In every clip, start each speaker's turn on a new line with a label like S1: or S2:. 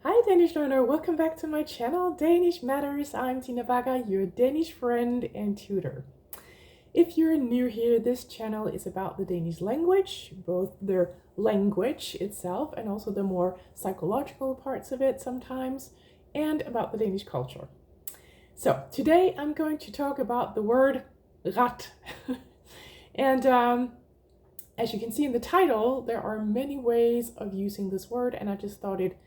S1: Hi Danish learner, welcome back to my channel, Danish Matters. I'm Tina Baga, your Danish friend and tutor. If you're new here, this channel is about the Danish language, both the language itself and also the more psychological parts of it sometimes, and about the Danish culture. So today I'm going to talk about the word ret. And as you can see in the title, there are many ways of using this word, and I just thought it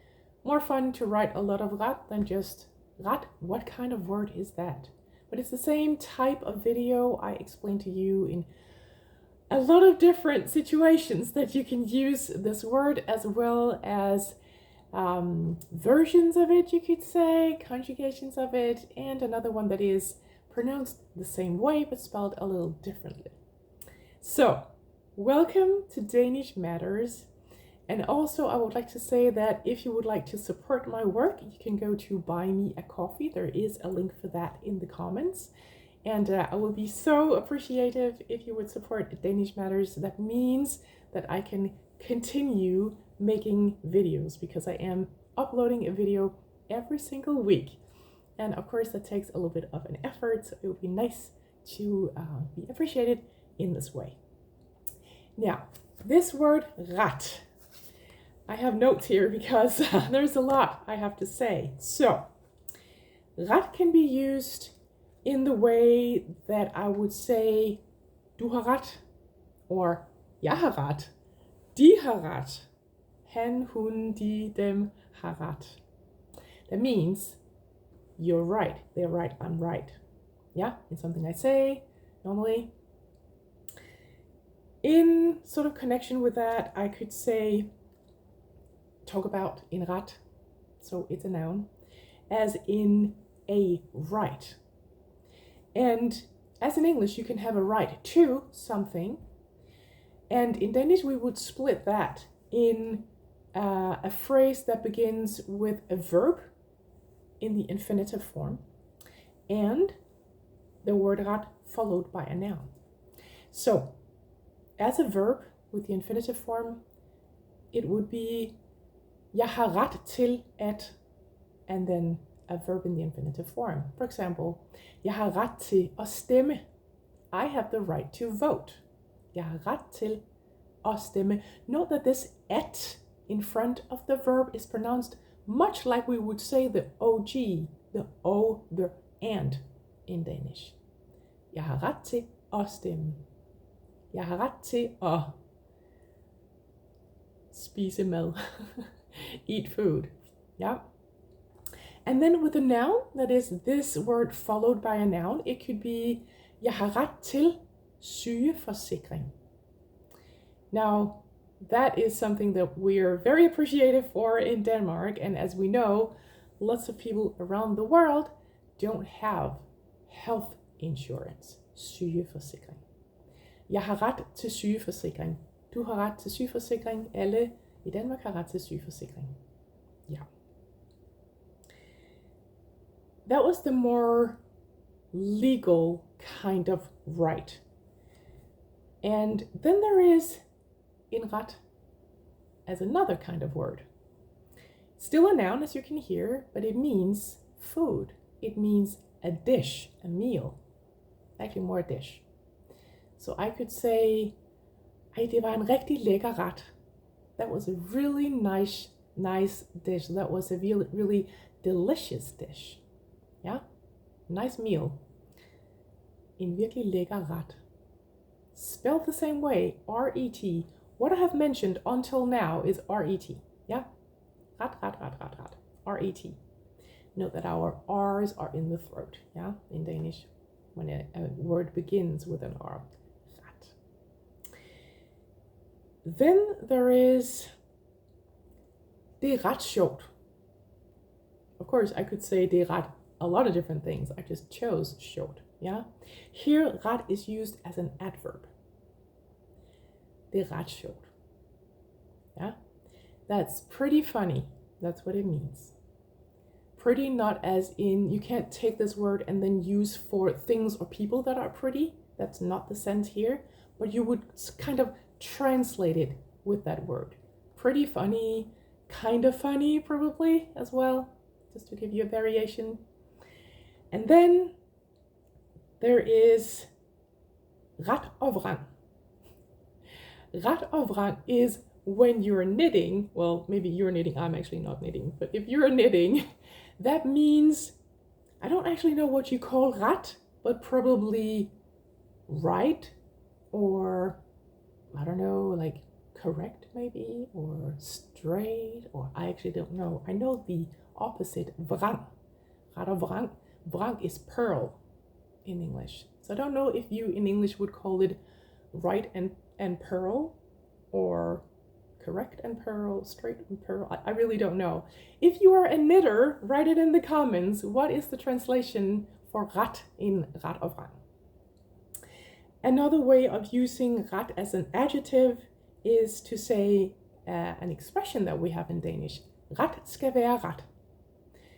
S1: more fun to write a lot of ret than just ret. What kind of word is that? But it's the same type of video I explained to you in a lot of different situations that you can use this word, as well as versions of it, you could say, conjugations of it, and another one that is pronounced the same way but spelled a little differently. So, welcome to Danish Matters. And also I would like to say that if you would like to support my work, you can go to Buy Me a Coffee. There is a link for that in the comments. And I will be so appreciative if you would support Danish Matters. That means that I can continue making videos, because I am uploading a video every single week. And of course that takes a little bit of an effort, so it would be nice to be appreciated in this way. Now, this word ret. I have notes here because there's a lot I have to say. So, ret can be used in the way that I would say du har ret, or jeg har ret, de har ret, han, hun, de, dem har ret. That means you're right, they're right, I'm right. Yeah, it's something I say normally. In sort of connection with that, I could say, talk about in ret, so it's a noun, as in a right. And as in English, you can have a right to something, and in Danish we would split that in a phrase that begins with a verb in the infinitive form and the word ret followed by a noun. So as a verb with the infinitive form, it would be jeg har ret til at, and then a verb in the infinitive form. For example, jeg har ret til at stemme. I have the right to vote. Jeg har ret til at stemme. Note that this at in front of the verb is pronounced much like we would say the OG, the O, the and in Danish. Jeg har ret til at stemme. Jeg har ret til at spise mad. Eat food. Yeah. And then with a noun, that is this word followed by a noun, it could be jeg har ret til sygeforsikring. Now, that is something that we're very appreciative for in Denmark, and as we know, lots of people around the world don't have health insurance, sygeforsikring. Jeg har ret til sygeforsikring. Du har ret til sygeforsikring. Alle i Danmark har ret til sygeforsikring. Yeah. That was the more legal kind of right. And then there is in ret as another kind of word. Still a noun, as you can hear, but it means food. It means a dish, a meal. Actually more a dish. So I could say, ej, det var en rigtig lækker ret. That was a really nice dish. That was a really delicious dish. Yeah? Nice meal. En virkelig lækker ret. Spelled the same way, R-E-T. What I have mentioned until now is R-E-T. Yeah? Ret. R-E-T. Note that our R's are in the throat. Yeah? In Danish, when a word begins with an R. Ret. Then there is det er ret sjovt. Of course, I could say det er ret a lot of different things. I just chose sjovt. Yeah? Here, ret is used as an adverb. Det er ret sjovt. Yeah? That's pretty funny. That's what it means. Pretty, not as in, you can't take this word and then use for things or people that are pretty. That's not the sense here. But you would kind of translate it with that word. Pretty funny, kind of funny probably as well, just to give you a variation. And then there is rat of rang. Rat of rang is when you're knitting, well, maybe you're knitting, I'm actually not knitting, but if you're knitting, that means, I don't actually know what you call rat, but probably right, or I don't know, like correct maybe, or straight, or I actually don't know. I know the opposite, vrang. Rat of vrang. Vrang is pearl in English. So I don't know if you in English would call it right and pearl, or correct and pearl, straight and pearl. I really don't know. If you are a knitter, write it in the comments. What is the translation for rat in rat of rang? Another way of using rat as an adjective is to say an expression that we have in Danish. Ret skal være ret.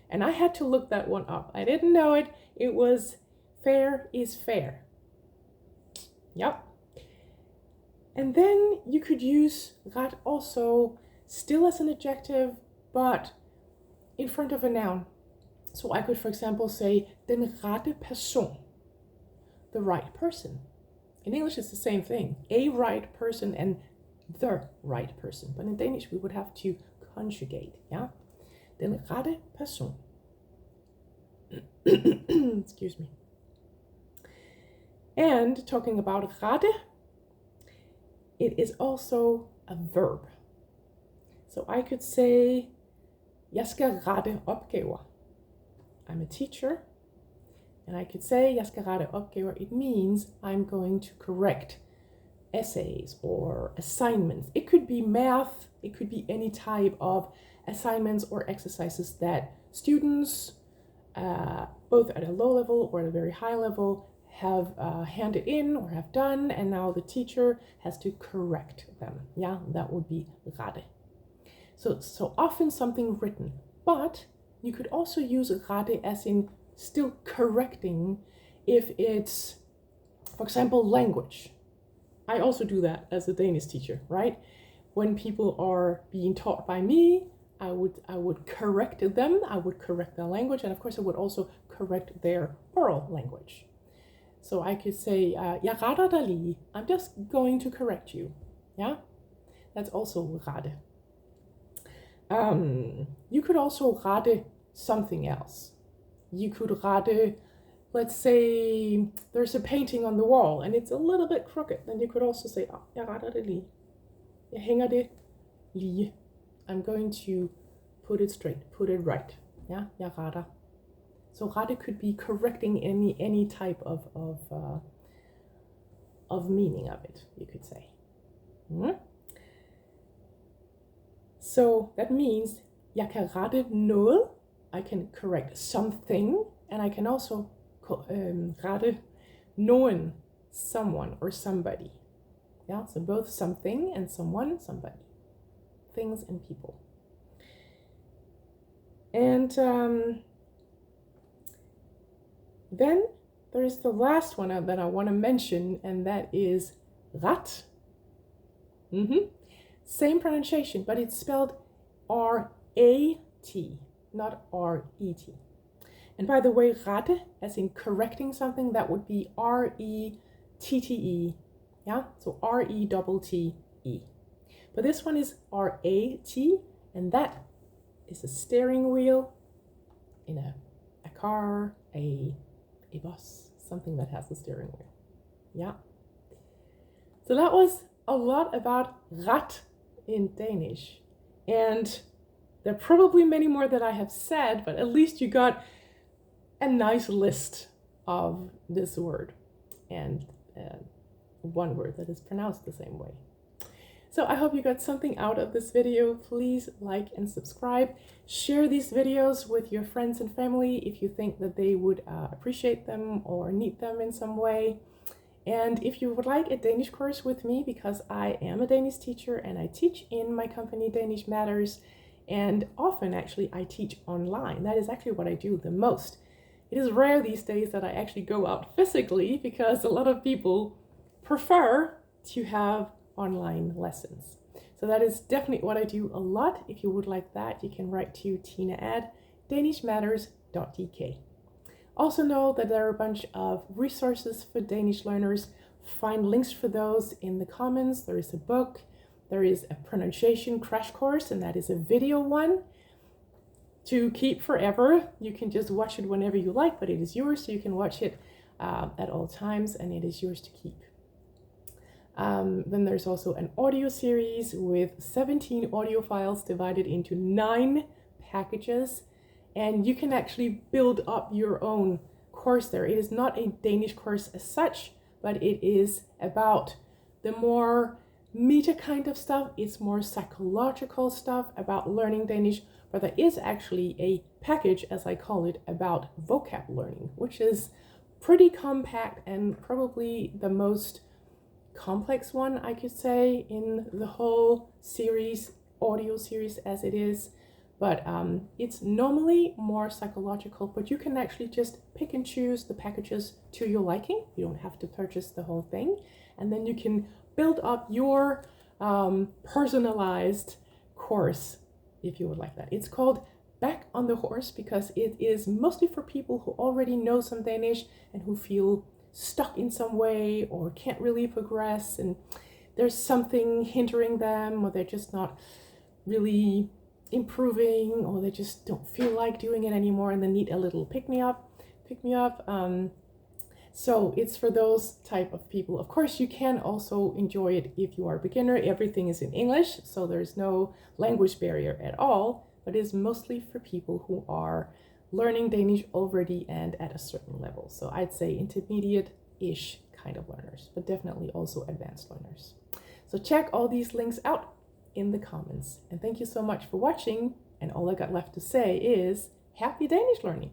S1: And I had to look that one up. I didn't know it. It was fair is fair. Yep. And then you could use ret also still as an adjective, but in front of a noun. So I could, for example, say den rette person, the right person. In English, it's the same thing, a right person and the right person. But in Danish, we would have to conjugate, yeah? Den rette person. Excuse me. And talking about rette, it is also a verb. So I could say, jeg skal rette opgaver. I'm a teacher, and I could say, jeg skal rette opgaver. It means I'm going to correct essays or assignments. It could be math, it could be any type of assignments or exercises that students, both at a low level or at a very high level, have handed in or have done, and now the teacher has to correct them. Yeah, that would be rette. So often something written, but you could also use rette as in still correcting if it's, for example, language. I also do that as a Danish teacher, right? When people are being taught by me, I would correct them, I would correct their language, and of course I would also correct their oral language. So I could say, jeg retter dig lige. I'm just going to correct you. Yeah, that's also rette. You could also rette something else. You could rette, let's say there's a painting on the wall and it's a little bit crooked. Then you could also say, jeg retter det lige. Jeg hænger det lige. I'm going to put it straight, put it right. Yeah, jeg retter. So rette could be correcting any type of meaning of it, you could say. Mm-hmm. So that means jeg kan rette noget. I can correct something, and I can also rette nogen, someone or somebody. Yeah, so both something and someone, somebody. Things and people. And then there is the last one that I want to mention, and that is ret. Same pronunciation, but it's spelled R-A-T, not R-E-T. And by the way, rette, as in correcting something, that would be R-E-T-T-E. Yeah, so R-E-T-T-E. But this one is R-A-T, and that is a steering wheel in a car, a bus, something that has a steering wheel. Yeah. So that was a lot about ret in Danish. And there are probably many more that I have said, but at least you got a nice list of this word and one word that is pronounced the same way. So I hope you got something out of this video. Please like and subscribe. Share these videos with your friends and family if you think that they would appreciate them or need them in some way. And if you would like a Danish course with me, because I am a Danish teacher and I teach in my company Danish Matters, and often actually I teach online. That is actually what I do the most. It is rare these days that I actually go out physically because a lot of people prefer to have online lessons. So that is definitely what I do a lot. If you would like that, you can write to tina@danishmatters.dk. Also know that there are a bunch of resources for Danish learners. Find links for those in the comments. There is a book, there is a pronunciation crash course, and that is a video one to keep forever. You can just watch it whenever you like, but it is yours, so you can watch it at all times, and it is yours to keep. Then there's also an audio series with 17 audio files divided into 9 packages, and you can actually build up your own course there. It is not a Danish course as such, but it is about the more meta kind of stuff. It's more psychological stuff about learning Danish, but there is actually a package, as I call it, about vocab learning, which is pretty compact and probably the most complex one, I could say, in the whole series, audio series as it is. But it's normally more psychological, but you can actually just pick and choose the packages to your liking. You don't have to purchase the whole thing. And then you can build up your personalized course if you would like that. It's called Back on the Horse because it is mostly for people who already know some Danish and who feel stuck in some way or can't really progress, and there's something hindering them, or they're just not really improving, or they just don't feel like doing it anymore and they need a little pick me up. So it's for those type of people. Of course, you can also enjoy it if you are a beginner. Everything is in English, so there's no language barrier at all, but it's mostly for people who are learning Danish already and at a certain level. So I'd say intermediate-ish kind of learners, but definitely also advanced learners. So check all these links out in the comments. And thank you so much for watching. And all I got left to say is happy Danish learning.